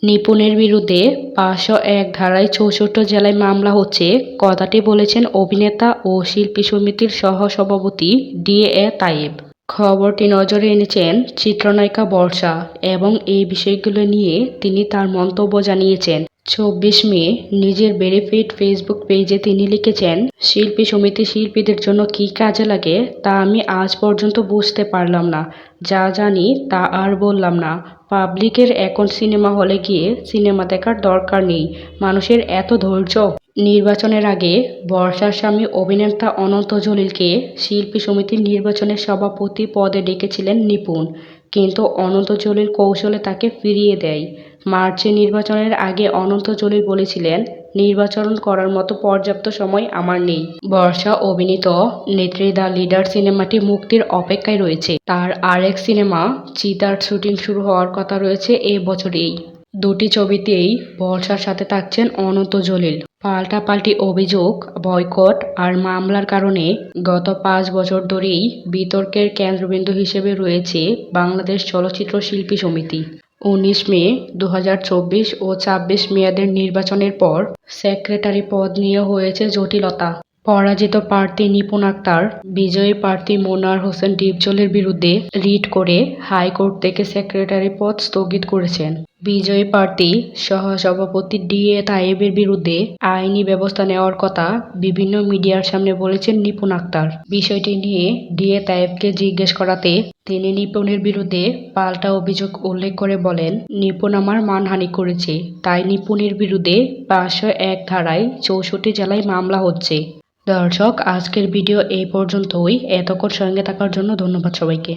নিপুণের বিরুদ্ধে ৫০১ ধারায় ৬৪ জেলায় মামলা হচ্ছে, কথাটি বলেছেন অভিনেতা ও শিল্পী সমিতির সহসভাপতি DA তায়েব। খবরটি নজরে এনেছেন চিত্রনায়িকা বর্ষা এবং এই বিষয়গুলো নিয়ে তিনি তার মন্তব্য জানিয়েছেন। ২৪ মে নিজের ভেরিফাইড ফেসবুক পেজে তিনি লিখেছেন, শিল্পী সমিতি শিল্পীদের জন্য কী কাজে লাগে তা আমি আজ পর্যন্ত বুঝতে পারলাম না। যা জানি তা আর বললাম না। পাবলিকের এখন সিনেমা হলে গিয়ে সিনেমা দেখার দরকার নেই। মানুষের এত ধৈর্য। নির্বাচনের আগে বর্ষার স্বামী অভিনেতা অনন্ত জলিলকে শিল্পী সমিতির নির্বাচনের সভাপতি পদে ডেকেছিলেন নিপুণ, কিন্তু অনন্ত জলিল কৌশলে তাকে ফিরিয়ে দেয়। মার্চে নির্বাচনের আগে অনন্ত জলিল বলেছিলেন, নির্বাচন করার মতো পর্যাপ্ত সময় আমার নেই। বর্ষা অভিনীত নেত্রী দ্য লিডার সিনেমাটি মুক্তির অপেক্ষায় রয়েছে। তার আরেক সিনেমা চিতার শুটিং শুরু হওয়ার কথা রয়েছে এ বছরেই। দুটি ছবিতেই বর্ষার সাথে থাকছেন অনন্ত জলিল। পাল্টাপাল্টি অভিযোগ, বয়কট আর মামলার কারণে গত ৫ বছর ধরেই বিতর্কের কেন্দ্রবিন্দু হিসেবে রয়েছে বাংলাদেশ চলচ্চিত্র শিল্পী সমিতি। ১৯ মে ২০২৪ ও ২৬ মেয়াদের নির্বাচনের পর সেক্রেটারি পদ নিয়ে হয়েছে জটিলতা। পরাজিত প্রার্থী নিপুণ আক্তার বিজয়ী প্রার্থী মনোয়ার হোসেন ডিপজলের বিরুদ্ধে রিট করে হাইকোর্ট থেকে সেক্রেটারি পদ স্থগিত করেছেন। বিজয়ী প্রার্থী সহসভাপতি DA তায়েবের বিরুদ্ধে আইনি ব্যবস্থা নেওয়ার কথা বিভিন্ন মিডিয়ার সামনে বলেছেন নিপুণ আক্তার। বিষয়টি নিয়ে DA তায়েবকে জিজ্ঞেস করাতে তিনি নিপুণের বিরুদ্ধে পাল্টা অভিযোগ উল্লেখ করে বলেন, নিপুণ আমার মানহানি করেছে, তাই নিপুণের বিরুদ্ধে ৫০১ ধারায় ৬৪ জেলায় মামলা হচ্ছে। দর্শক, আজকের ভিডিও এই পর্যন্তই। এতক্ষণ সঙ্গে থাকার জন্য ধন্যবাদ সবাইকে।